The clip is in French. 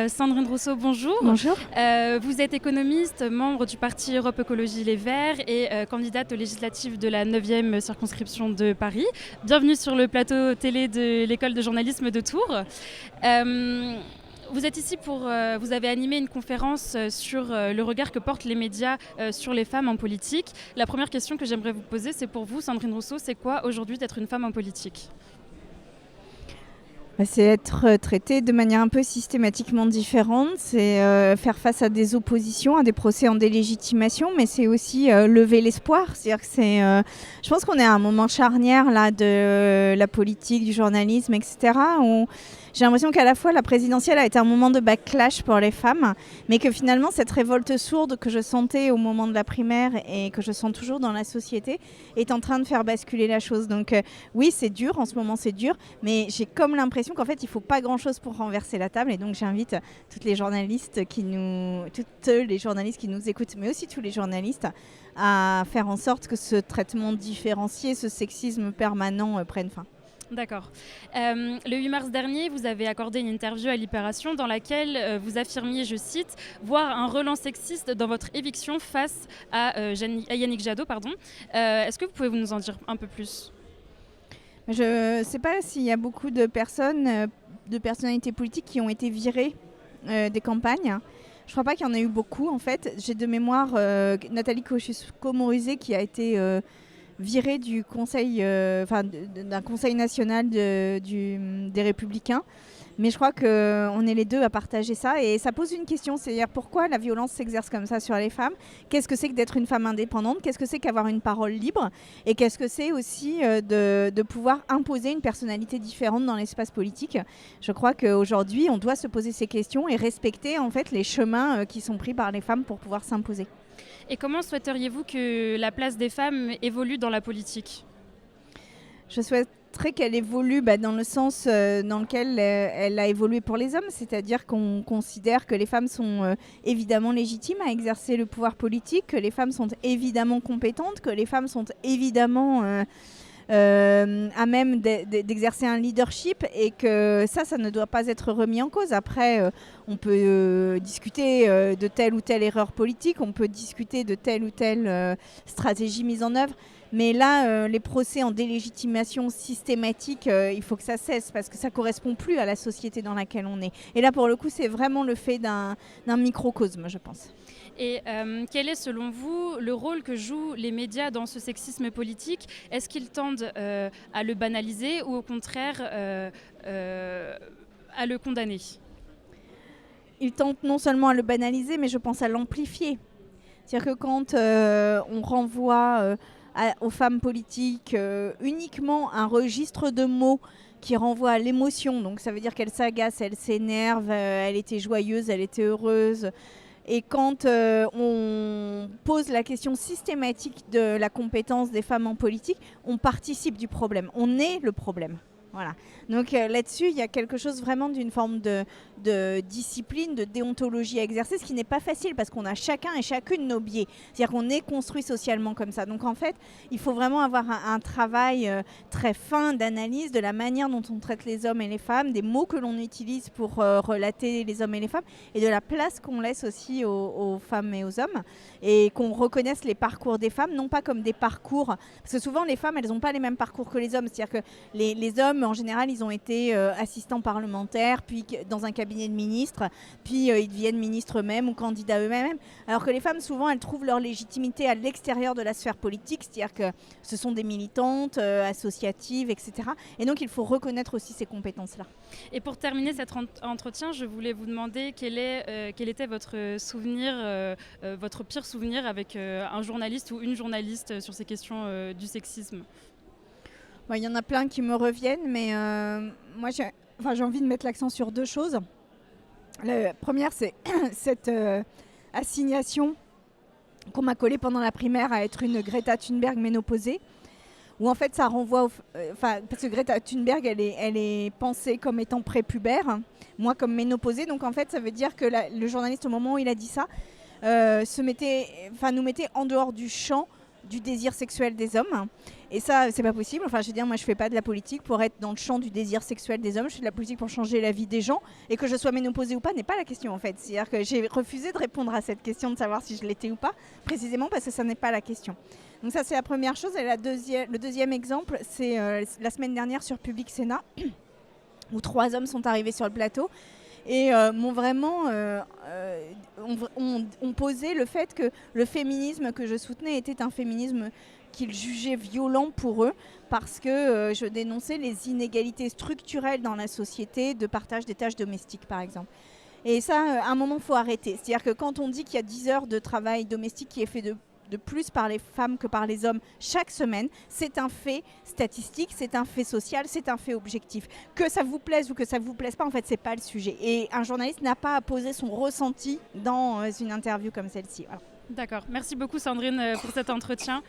Sandrine Rousseau, bonjour. Bonjour. Vous êtes économiste, membre du parti Europe Écologie Les Verts et candidate aux législatives de la 9e circonscription de Paris. Bienvenue sur le plateau télé de l'école de journalisme de Tours. Vous êtes ici vous avez animé une conférence sur le regard que portent les médias sur les femmes en politique. La première question que j'aimerais vous poser, c'est pour vous, Sandrine Rousseau, c'est quoi aujourd'hui d'être une femme en politique ? C'est être traité de manière un peu systématiquement différente, c'est faire face à des oppositions, à des procès en délégitimation, mais c'est aussi lever l'espoir. C'est-à-dire que je pense qu'on est à un moment charnière là, de la politique, du journalisme, etc., où j'ai l'impression qu'à la fois la présidentielle a été un moment de backlash pour les femmes, mais que finalement cette révolte sourde que je sentais au moment de la primaire et que je sens toujours dans la société est en train de faire basculer la chose. Donc oui, c'est dur, en ce moment c'est dur, mais j'ai comme l'impression qu'en fait il ne faut pas grand-chose pour renverser la table, et donc j'invite toutes les journalistes qui nous écoutent, mais aussi tous les journalistes, à faire en sorte que ce traitement différencié, ce sexisme permanent prenne fin. D'accord. Le 8 mars dernier, vous avez accordé une interview à Libération dans laquelle vous affirmiez, je cite, voir un relent sexiste dans votre éviction face à Yannick Jadot. Est-ce que vous pouvez nous en dire un peu plus ? Je ne sais pas s'il y a beaucoup de personnes, de personnalités politiques qui ont été virées des campagnes. Je ne crois pas qu'il y en ait eu beaucoup en fait. J'ai de mémoire Nathalie Kosciusko-Morizet qui a été virée du conseil, d'un conseil national des Républicains. Mais je crois qu'on est les deux à partager ça. Et ça pose une question, c'est-à-dire pourquoi la violence s'exerce comme ça sur les femmes ? Qu'est-ce que c'est que d'être une femme indépendante ? Qu'est-ce que c'est qu'avoir une parole libre ? Et qu'est-ce que c'est aussi de pouvoir imposer une personnalité différente dans l'espace politique ? Je crois qu'aujourd'hui, on doit se poser ces questions et respecter en fait les chemins qui sont pris par les femmes pour pouvoir s'imposer. Et comment souhaiteriez-vous que la place des femmes évolue dans la politique ? Je souhaiterais qu'elle évolue dans le sens dans lequel elle a évolué pour les hommes, c'est-à-dire qu'on considère que les femmes sont évidemment légitimes à exercer le pouvoir politique, que les femmes sont évidemment compétentes, que les femmes sont évidemment à même d'exercer un leadership, et que ça ne doit pas être remis en cause. Après, on peut discuter de telle ou telle erreur politique, on peut discuter de telle ou telle stratégie mise en œuvre. Mais là, les procès en délégitimation systématique, il faut que ça cesse parce que ça ne correspond plus à la société dans laquelle on est. Et là, pour le coup, c'est vraiment le fait d'un microcosme, je pense. Et quel est, selon vous, le rôle que jouent les médias dans ce sexisme politique ? Est-ce qu'ils tendent à le banaliser ou au contraire à le condamner ? Ils tentent non seulement à le banaliser, mais je pense à l'amplifier. C'est-à-dire que quand on renvoie aux femmes politiques uniquement un registre de mots qui renvoie à l'émotion, donc ça veut dire qu'elle s'agace, elle s'énerve, elle était joyeuse, elle était heureuse. Et quand on pose la question systématique de la compétence des femmes en politique, on participe du problème, on est le problème. Voilà. Donc là-dessus, il y a quelque chose vraiment d'une forme de discipline, de déontologie à exercer, ce qui n'est pas facile parce qu'on a chacun et chacune nos biais. C'est-à-dire qu'on est construit socialement comme ça. Donc en fait, il faut vraiment avoir un travail très fin d'analyse de la manière dont on traite les hommes et les femmes, des mots que l'on utilise pour relater les hommes et les femmes, et de la place qu'on laisse aussi aux femmes et aux hommes, et qu'on reconnaisse les parcours des femmes, non pas comme des parcours, parce que souvent les femmes, elles n'ont pas les mêmes parcours que les hommes. C'est-à-dire que les hommes, en général, ils ont été assistants parlementaires, puis dans un cabinet de ministres, puis ils deviennent ministres eux-mêmes ou candidats eux-mêmes. Alors que les femmes, souvent, elles trouvent leur légitimité à l'extérieur de la sphère politique, c'est-à-dire que ce sont des militantes, associatives, etc. Et donc, il faut reconnaître aussi ces compétences-là. Et pour terminer cet entretien, je voulais vous demander quel était votre souvenir, votre pire souvenir avec un journaliste ou une journaliste sur ces questions du sexisme. Il y en a plein qui me reviennent, mais moi j'ai envie de mettre l'accent sur deux choses. La première, c'est cette assignation qu'on m'a collée pendant la primaire à être une Greta Thunberg ménopausée, où en fait ça renvoie, parce que Greta Thunberg elle est pensée comme étant prépubère, moi comme ménopausée, donc en fait ça veut dire que le journaliste au moment où il a dit ça nous mettait en dehors du champ du désir sexuel des hommes. Et ça, c'est pas possible. Enfin, je veux dire, moi, je fais pas de la politique pour être dans le champ du désir sexuel des hommes. Je fais de la politique pour changer la vie des gens. Et que je sois ménopausée ou pas n'est pas la question, en fait. C'est-à-dire que j'ai refusé de répondre à cette question de savoir si je l'étais ou pas, précisément parce que ça n'est pas la question. Donc ça, c'est la première chose. Et le deuxième exemple, c'est la semaine dernière sur Public Sénat, où 3 hommes sont arrivés sur le plateau et m'ont vraiment ont posé le fait que le féminisme que je soutenais était un féminisme qu'ils jugeaient violent pour eux parce que je dénonçais les inégalités structurelles dans la société de partage des tâches domestiques, par exemple. Et ça, à un moment, il faut arrêter. C'est-à-dire que quand on dit qu'il y a 10 heures de travail domestique qui est fait de plus par les femmes que par les hommes chaque semaine, c'est un fait statistique, c'est un fait social, c'est un fait objectif. Que ça vous plaise ou que ça vous plaise pas, en fait, c'est pas le sujet. Et un journaliste n'a pas à poser son ressenti dans une interview comme celle-ci. Voilà. D'accord. Merci beaucoup Sandrine pour cet entretien.